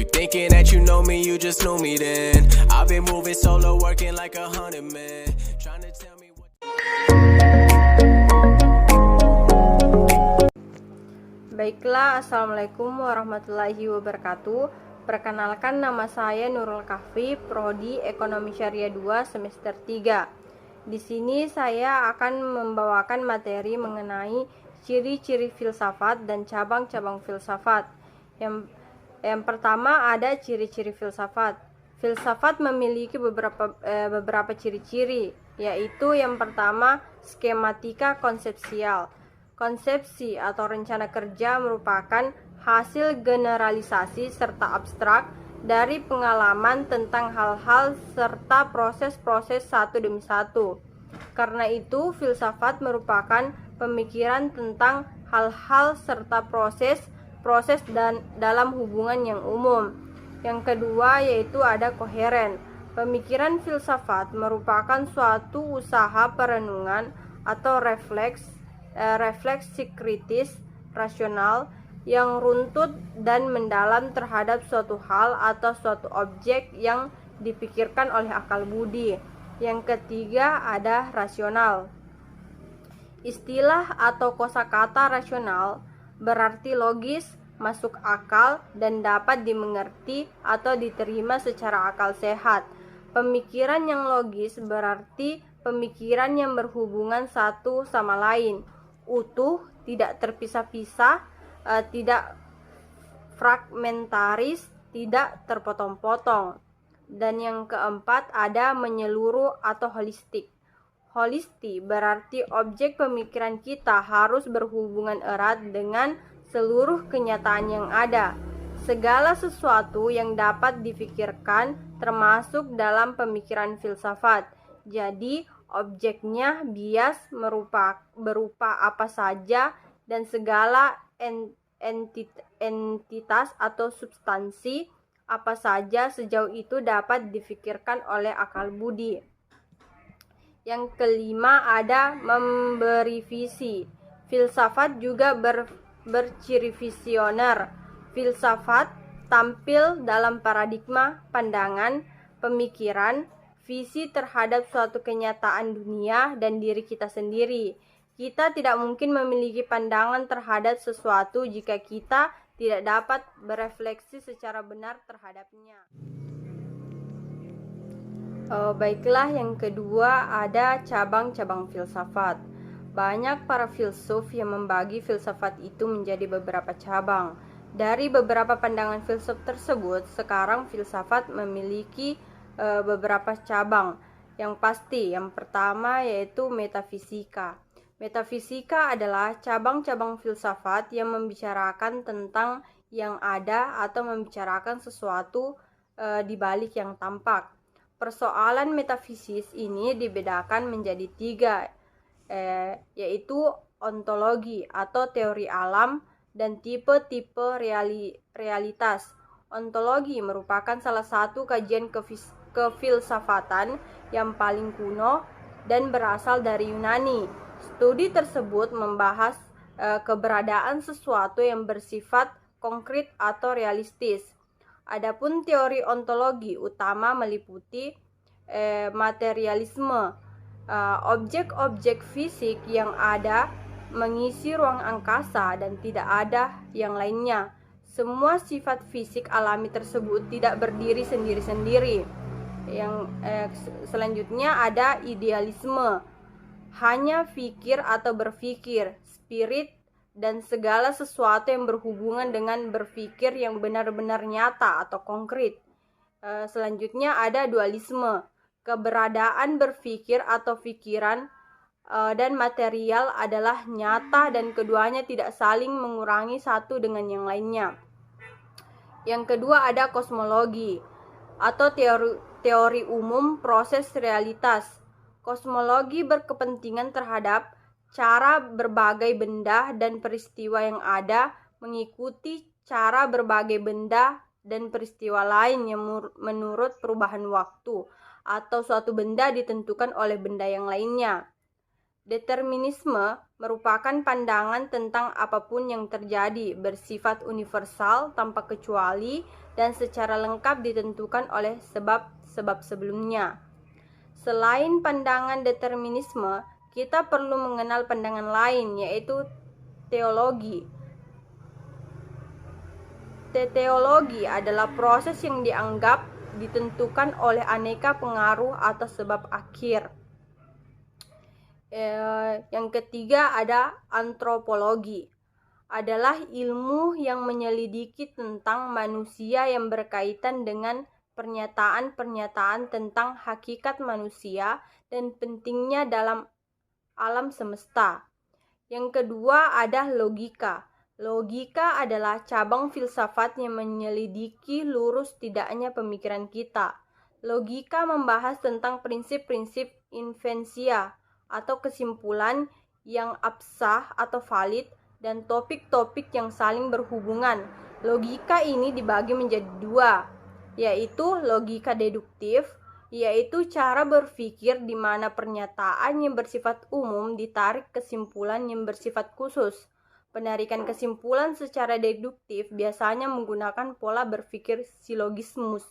You thinking that you know me, you just knew me then. I've been moving solo, working like 100 men. Trying to tell me what. Baiklah, Assalamualaikum warahmatullahi wabarakatuh. Perkenalkan, nama saya Nurul Kahfi, Prodi Ekonomi Syariah 2 semester 3. Di sini saya akan membawakan materi mengenai ciri-ciri filsafat dan cabang-cabang filsafat. Yang pertama ada ciri-ciri filsafat. Filsafat memiliki beberapa ciri-ciri, yaitu yang pertama skematika konsepsial. Konsepsi atau rencana kerja merupakan hasil generalisasi serta abstrak dari pengalaman tentang hal-hal serta proses-proses satu demi satu. Karena itu, filsafat merupakan pemikiran tentang hal-hal serta proses dan dalam hubungan yang umum. Yang kedua yaitu ada koheren. Pemikiran filsafat merupakan suatu usaha perenungan atau refleksi kritis rasional yang runtut dan mendalam terhadap suatu hal atau suatu objek yang dipikirkan oleh akal budi. Yang ketiga ada rasional. Istilah atau kosakata rasional berarti logis, masuk akal, dan dapat dimengerti atau diterima secara akal sehat. Pemikiran yang logis berarti pemikiran yang berhubungan satu sama lain, utuh, tidak terpisah-pisah, tidak fragmentaris, tidak terpotong-potong. Dan yang keempat ada menyeluruh atau holistik. Holistik berarti objek pemikiran kita harus berhubungan erat dengan seluruh kenyataan yang ada. Segala sesuatu yang dapat difikirkan termasuk dalam pemikiran filsafat. Jadi, objeknya bias berupa apa saja dan segala entitas atau substansi apa saja sejauh itu dapat difikirkan oleh akal budi. Yang kelima ada memberi visi. Filsafat juga berciri visioner. Filsafat tampil dalam paradigma, pandangan, pemikiran, visi terhadap suatu kenyataan dunia dan diri kita sendiri. Kita tidak mungkin memiliki pandangan terhadap sesuatu jika kita tidak dapat berefleksi secara benar terhadapnya. Baiklah, yang kedua ada cabang-cabang filsafat. Banyak para filsuf yang membagi filsafat itu menjadi beberapa cabang. Dari beberapa pandangan filsuf tersebut, sekarang filsafat memiliki beberapa cabang. Yang pasti, yang pertama yaitu metafisika. Metafisika adalah cabang-cabang filsafat yang membicarakan tentang yang ada atau membicarakan sesuatu di balik yang tampak. Persoalan metafisis ini dibedakan menjadi tiga, yaitu ontologi atau teori alam dan tipe-tipe realitas. Ontologi merupakan salah satu kajian kefilsafatan yang paling kuno dan berasal dari Yunani. Studi tersebut membahas keberadaan sesuatu yang bersifat konkret atau realistis. Adapun teori ontologi utama meliputi materialisme, objek-objek fisik yang ada mengisi ruang angkasa dan tidak ada yang lainnya. Semua sifat fisik alami tersebut tidak berdiri sendiri-sendiri. Yang selanjutnya ada idealisme, hanya fikir atau berpikir, spirit, dan segala sesuatu yang berhubungan dengan berpikir yang benar-benar nyata atau konkret. Selanjutnya ada dualisme, keberadaan berpikir atau pikiran dan material adalah nyata dan keduanya tidak saling mengurangi satu dengan yang lainnya. Yang kedua ada kosmologi atau teori umum proses realitas. Kosmologi berkepentingan terhadap cara berbagai benda dan peristiwa yang ada mengikuti cara berbagai benda dan peristiwa lain yang menurut perubahan waktu atau suatu benda ditentukan oleh benda yang lainnya. Determinisme merupakan pandangan tentang apapun yang terjadi, bersifat universal tanpa kecuali dan secara lengkap ditentukan oleh sebab-sebab sebelumnya. Selain pandangan determinisme, kita perlu mengenal pandangan lain, yaitu teologi. Teologi adalah proses yang dianggap ditentukan oleh aneka pengaruh atau sebab akhir. Yang ketiga ada antropologi. Adalah ilmu yang menyelidiki tentang manusia yang berkaitan dengan pernyataan-pernyataan tentang hakikat manusia dan pentingnya dalam alam semesta. Yang kedua ada logika. Logika adalah cabang filsafat yang menyelidiki lurus tidaknya pemikiran kita. Logika membahas tentang prinsip-prinsip inferensia atau kesimpulan yang absah atau valid dan topik-topik yang saling berhubungan. Logika ini dibagi menjadi dua, yaitu logika deduktif, yaitu cara berpikir di mana pernyataan yang bersifat umum ditarik kesimpulan yang bersifat khusus. Penarikan kesimpulan secara deduktif biasanya menggunakan pola berpikir silogismus.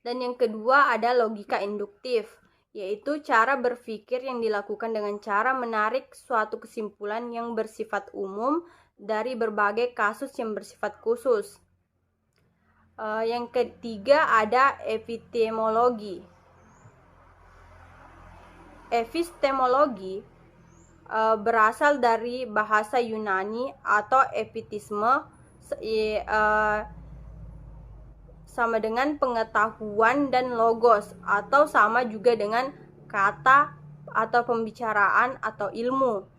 Dan yang kedua ada logika induktif, yaitu cara berpikir yang dilakukan dengan cara menarik suatu kesimpulan yang bersifat umum dari berbagai kasus yang bersifat khusus. Yang ketiga ada epistemologi. Epistemologi berasal dari bahasa Yunani atau epitisme, sama dengan pengetahuan dan logos, atau sama juga dengan kata atau pembicaraan atau ilmu.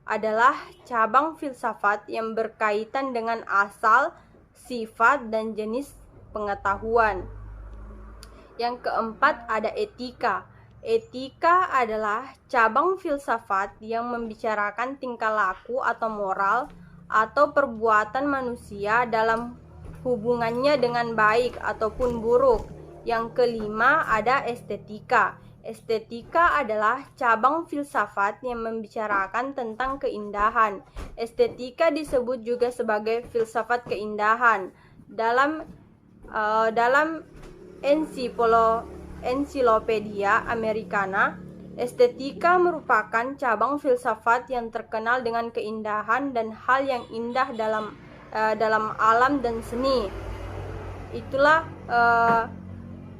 Adalah cabang filsafat yang berkaitan dengan asal, sifat, dan jenis pengetahuan. Yang keempat ada etika. Etika adalah cabang filsafat yang membicarakan tingkah laku atau moral atau perbuatan manusia dalam hubungannya dengan baik ataupun buruk. Yang kelima ada estetika. Estetika adalah cabang filsafat yang membicarakan tentang keindahan. Estetika disebut juga sebagai filsafat keindahan. Dalam Encyclopedia Americana, estetika merupakan cabang filsafat yang terkenal dengan keindahan dan hal yang indah dalam alam dan seni. Itulah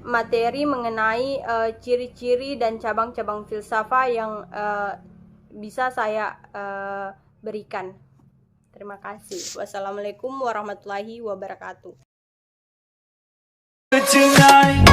materi mengenai ciri-ciri dan cabang-cabang filsafat yang bisa saya berikan. Terima kasih. Wassalamualaikum warahmatullahi wabarakatuh. Tonight